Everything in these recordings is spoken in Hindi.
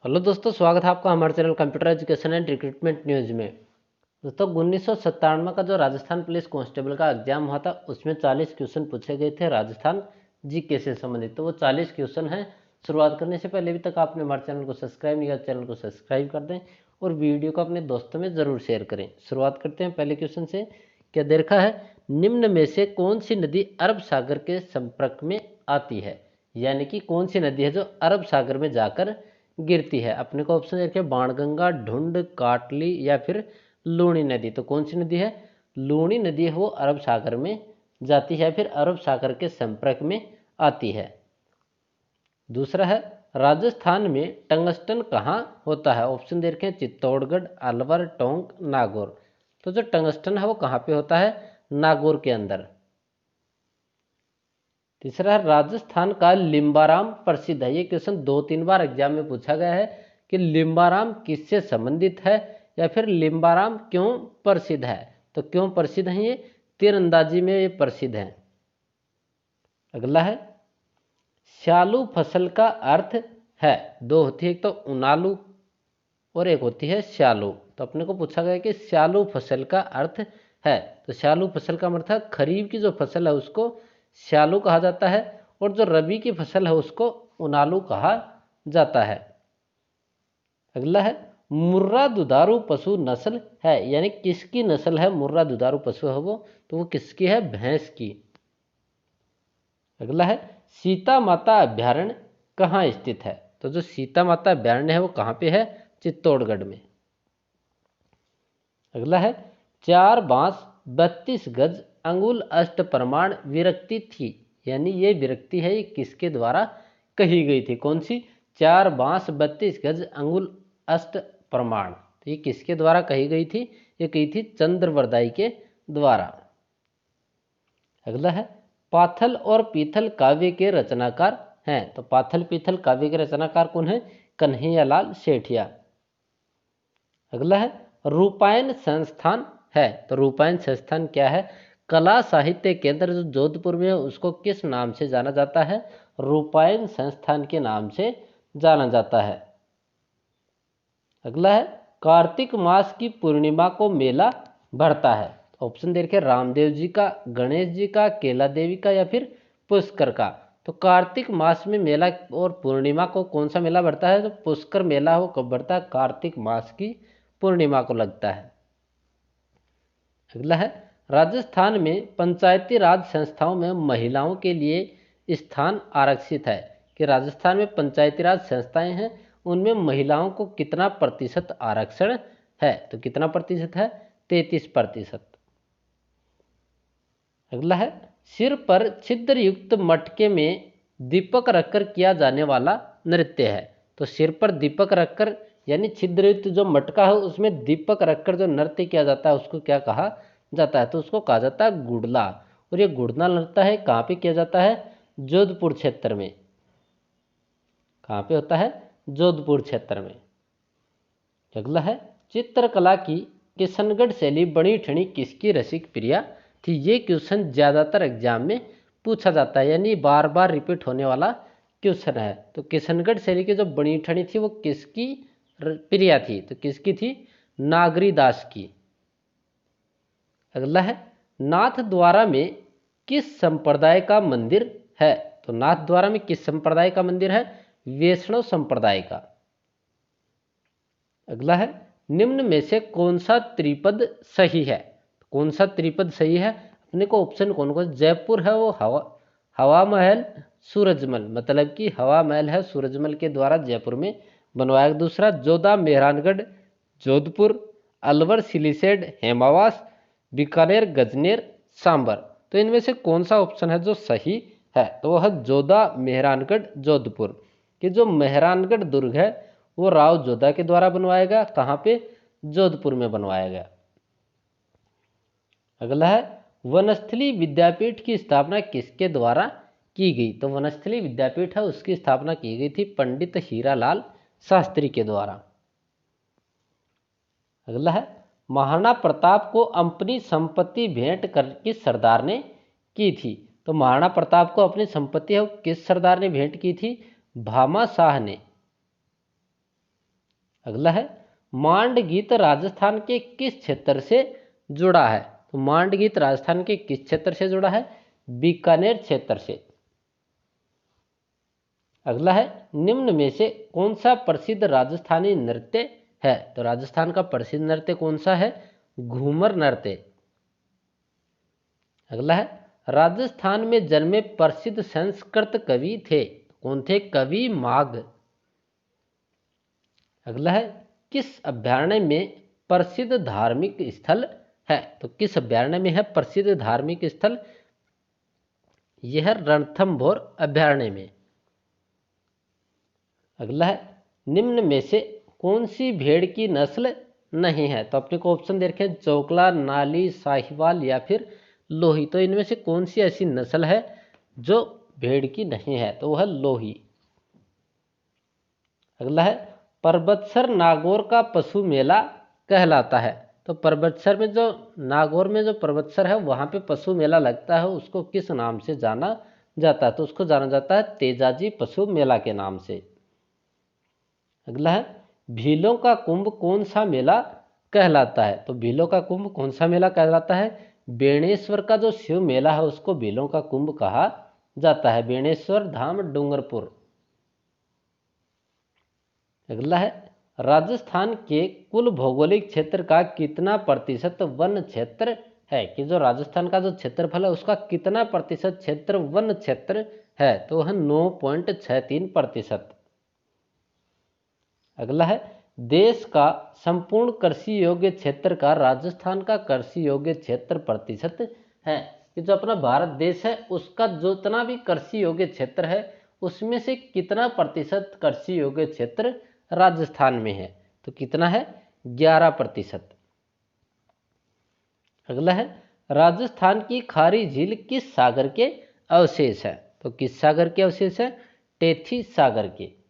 हेलो दोस्तों, स्वागत है आपका हमारे channel computer education and recruitment news में। दोस्तों 1997 का जो राजस्थान पुलिस कांस्टेबल का एग्जाम हुआ था उसमें 40 क्वेश्चन पूछे गए थे राजस्थान जीके से संबंधित। तो वो 40 क्वेश्चन हैं। शुरुआत करने से पहले अभी तक आपने हमारे चैनल को सब्सक्राइब नहीं किया, चैनल को सब्सक्राइब कर दें और वीडियो को अपने दोस्तों में ज़रूर शेयर करें। शुरुआत करते हैं पहले क्वेश्चन से। क्या दे रखा है, निम्न में से कौन सी नदी अरब सागर के संपर्क में आती है? यानी कि कौन सी नदी है जो अरब सागर में जाकर गिरती है? अपने को ऑप्शन देखिए, बाणगंगा, ढुंड, काटली या फिर लूणी नदी। तो कौन सी नदी है? लूणी नदी है, वो अरब सागर में जाती है, फिर अरब सागर के संपर्क में आती है। दूसरा है, राजस्थान में टंगस्टन कहाँ होता है? ऑप्शन दे रखे हैं, चित्तौड़गढ़, अलवर, टोंक, नागौर। तो जो टंगस्टन है वो कहाँ पे होता है? नागौर के अंदर। तीसरा है, राजस्थान का लिम्बाराम प्रसिद्ध है। ये क्वेश्चन 2-3 बार एग्जाम में पूछा गया है कि लिम्बाराम किससे संबंधित है या फिर लिम्बाराम क्यों प्रसिद्ध है। तो क्यों प्रसिद्ध है? ये तीरंदाजी में ये प्रसिद्ध है। अगला है, श्यालू फसल का अर्थ है। दो होती है, एक तो उनालू और एक होती है श्यालू। तो अपने को पूछा गया कि श्यालू फसल का अर्थ है। तो श्यालू फसल का मतलब है खरीफ की जो फसल है उसको श्यालू कहा जाता है और जो रबी की फसल है उसको उनालू कहा जाता है। अगला है, मुर्रा दुधारू पशु नस्ल है। यानी किसकी नस्ल है मुर्रा दुधारू पशु है वो? तो वो किसकी है? भैंस की। अगला है, सीता माता अभ्यारण्य कहाँ स्थित है? तो जो सीता माता अभ्यारण्य है वो कहाँ पे है? चित्तौड़गढ़ में। अगला है, 4 बांस 32 गज अंगुल अष्ट प्रमाण विरक्ति थी। यानी ये विरक्ति है, ये किसके द्वारा कही गई थी? कौन सी? 4 बांस 32 गज अंगुल अष्ट प्रमाण। तो ये किसके द्वारा कही गई थी? ये कही थी चंद्रवरदाई के द्वारा। अगला है, पाथल और पीथल काव्य के रचनाकार हैं। तो पाथल पीथल काव्य के रचनाकार कौन है? कन्हैयालाल सेठिया। अगला है, रूपायन संस्थान है। तो रूपायन संस्थान क्या है? कला साहित्य केंद्र जो जोधपुर में है उसको किस नाम से जाना जाता है? रूपायन संस्थान के नाम से जाना जाता है। अगला है, कार्तिक मास की पूर्णिमा को मेला भरता है। ऑप्शन दे रखे, रामदेव जी का, गणेश जी का, केला देवी का या फिर पुष्कर का। तो कार्तिक मास में मेला और पूर्णिमा को कौन सा मेला भरता है? तो पुष्कर मेला वो कब भरता है? कार्तिक मास की पूर्णिमा को लगता है। अगला है, राजस्थान में पंचायती राज संस्थाओं में महिलाओं के लिए स्थान आरक्षित है। कि राजस्थान में पंचायती राज संस्थाएं हैं उनमें महिलाओं को कितना प्रतिशत आरक्षण है? तो कितना प्रतिशत है? 33%। अगला है, सिर पर छिद्र युक्त मटके में दीपक रखकर किया जाने वाला नृत्य है। तो सिर पर दीपक रखकर यानी छिद्र युक्त जो मटका है उसमें दीपक रखकर जो नृत्य किया जाता है उसको क्या कहा जाता है? तो उसको कहा जाता है गुड़ला। और ये गुड़ला नृत्य है कहाँ पे किया जाता है? जोधपुर क्षेत्र में। कहाँ पे होता है? जोधपुर क्षेत्र में। अगला है, चित्रकला की किशनगढ़ शैली बनी ठनी किसकी रसिक प्रिया थी? ये क्वेश्चन ज़्यादातर एग्जाम में पूछा जाता है, यानी बार बार रिपीट होने वाला क्वेश्चन है। तो किशनगढ़ शैली की जो बनी ठनी थी वो किसकी प्रिया थी? तो किसकी थी? नागरी दास की। अगला है, नाथ द्वारा में किस संप्रदाय का मंदिर है? तो नाथ द्वारा में किस संप्रदाय का मंदिर है? वैष्णव संप्रदाय का। अगला है, निम्न में से कौन सा त्रिपद सही है? कौन सा त्रिपद सही है? अपने को ऑप्शन कौन कौन? जयपुर है वो हवा महल सूरजमल, मतलब कि हवा महल है सूरजमल के द्वारा जयपुर में बनवाया। दूसरा, जोधा मेहरानगढ़ जोधपुर, अलवर सिलीसेड हेमावास, बीकानेर गजनेर सांबर। तो इनमें से कौन सा ऑप्शन है जो सही है? तो वह है जोधा मेहरानगढ़ जोधपुर। कि जो मेहरानगढ़ दुर्ग है वो राव जोधा के द्वारा बनवाया गया। कहाँ पे? जोधपुर में बनवाया गया। अगला है, वनस्थली विद्यापीठ की स्थापना किसके द्वारा की गई? तो वनस्थली विद्यापीठ है उसकी स्थापना की गई थी पंडित हीरालाल शास्त्री के द्वारा। अगला है, महाराणा प्रताप को अपनी संपत्ति भेंट कर किस सरदार ने की थी? तो महाराणा प्रताप को अपनी संपत्ति है किस सरदार ने भेंट की थी? भामा शाह ने। अगला है मांड गीत राजस्थान के किस क्षेत्र से जुड़ा है? तो मांड गीत राजस्थान के किस क्षेत्र से जुड़ा है? बीकानेर क्षेत्र से। अगला है निम्न में से कौन सा प्रसिद्ध राजस्थानी नृत्य है? तो राजस्थान का प्रसिद्ध नृत्य कौन सा है? घूमर नृत्य। अगला है राजस्थान में जन्मे प्रसिद्ध संस्कृत कवि थे, कौन थे? कवि माघ। अगला है किस अभयारण्य में प्रसिद्ध धार्मिक स्थल है? तो किस अभयारण्य में है प्रसिद्ध धार्मिक स्थल? यह रणथंभौर अभयारण्य में। अगला है निम्न में से कौन सी भेड़ की नस्ल नहीं है? तो अपने को ऑप्शन दे रखे हैं चोकला, नाली, साहिवाल या फिर लोही। तो इनमें से कौन सी ऐसी नस्ल है जो भेड़ की नहीं है? तो वह लोही। अगला है परबतसर नागौर का पशु मेला कहलाता है। तो परबतसर में जो नागौर में जो परबतसर है वहाँ पे पशु मेला लगता है, उसको किस नाम से जाना जाता है? तो उसको जाना जाता है तेजाजी पशु मेला के नाम से। अगला है भीलों का कुंभ कौन सा मेला कहलाता है? तो भीलों का कुंभ कौन सा मेला कहलाता है? बेणेश्वर का जो शिव मेला है उसको भीलों का कुंभ कहा जाता है। बेणेश्वर धाम डूंगरपुर। अगला है राजस्थान के कुल भौगोलिक क्षेत्र का कितना प्रतिशत वन क्षेत्र है? कि जो राजस्थान का जो क्षेत्रफल है उसका कितना प्रतिशत क्षेत्र वन क्षेत्र है? तो वह 9.63%। अगला है देश का संपूर्ण कृषि योग्य क्षेत्र का राजस्थान का कृषि योग्य क्षेत्र प्रतिशत है। कि जो अपना भारत देश है उसका जितना भी कृषि योग्य क्षेत्र है उसमें से कितना प्रतिशत कृषि योग्य क्षेत्र राजस्थान में है? तो कितना है? 11%। अगला है राजस्थान की खारी झील किस सागर के अवशेष है? तो किस सागर के अवशेष है? टेथी सागर के।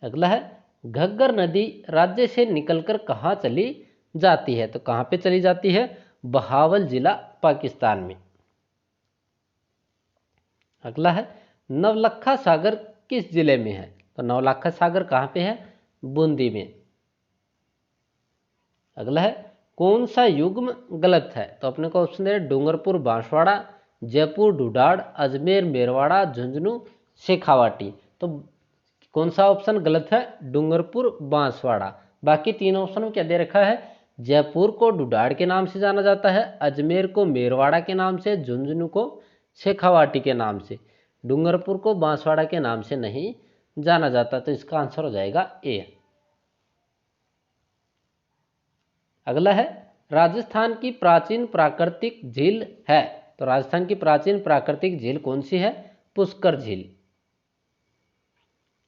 अगला है घग्गर नदी राज्य से निकलकर कहाँ चली जाती है? तो कहाँ पे चली जाती है? बहावल जिला पाकिस्तान में। अगला है नवलखा सागर किस जिले में है? तो नवलखा सागर कहाँ पे है? बूंदी में। अगला है कौन सा युग्म गलत है? तो अपने को ऑप्शन दे डूंगरपुर बांसवाड़ा, जयपुर ढूढ़ाड़, अजमेर मेरवाड़ा, झुंझुनू शेखावाटी। तो कौन सा ऑप्शन गलत है? डूंगरपुर बांसवाड़ा। बाकी तीन ऑप्शन में क्या दे रखा है? जयपुर को ढूढ़ाड़ के नाम से जाना जाता है, अजमेर को मेरवाड़ा के नाम से, झुंझुनू को शेखावाटी के नाम से, डूंगरपुर को बांसवाड़ा के नाम से नहीं जाना जाता। तो इसका आंसर हो जाएगा ए। अगला है राजस्थान की प्राचीन प्राकृतिक झील है। तो राजस्थान की प्राचीन प्राकृतिक झील कौन सी है? पुष्कर झील।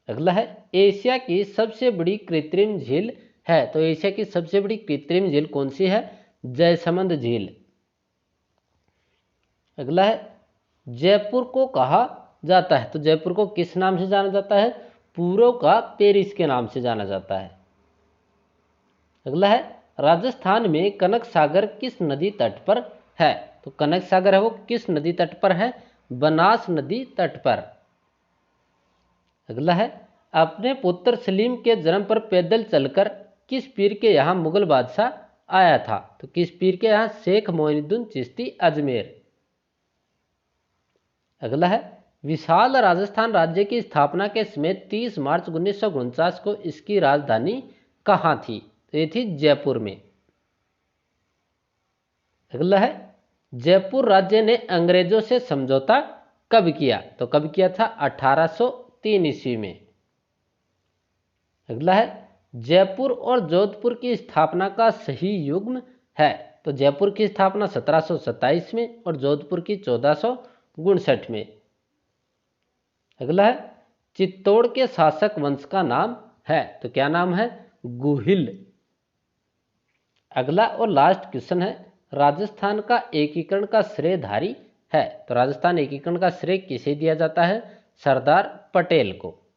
अगला है एशिया की सबसे बड़ी कृत्रिम झील है। तो एशिया की सबसे बड़ी कृत्रिम झील कौन सी है? जयसमंद झील। अगला है जयपुर को कहा जाता है। तो जयपुर को किस नाम से जाना जाता है? पूर्व का पेरिस के नाम से जाना जाता है। अगला है राजस्थान में कनक सागर किस नदी तट पर है? तो कनक सागर है वो किस नदी तट पर है? बनास नदी तट पर। अगला है अपने पुत्र सलीम के जन्म पर पैदल चलकर किस पीर के यहाँ मुगल बादशाह आया था? तो किस पीर के यहाँ? शेख मोइनुद्दीन चिश्ती अजमेर। अगला है विशाल राजस्थान राज्य की स्थापना के समय 30 मार्च 1949 को इसकी राजधानी कहाँ थी? तो ये थी जयपुर में। अगला है जयपुर राज्य ने अंग्रेजों से समझौता कब किया? तो कब किया था? 1803 ईस्वी में। अगला है जयपुर और जोधपुर की स्थापना का सही युग्म है। तो जयपुर की स्थापना 1727 में और जोधपुर की 1459 में। अगला है चित्तौड़ के शासक वंश का नाम है। तो क्या नाम है? गुहिल। अगला और लास्ट क्वेश्चन है राजस्थान का एकीकरण का श्रेयधारी है। तो राजस्थान एकीकरण का श्रेय किसे दिया जाता है? सरदार पटेल को।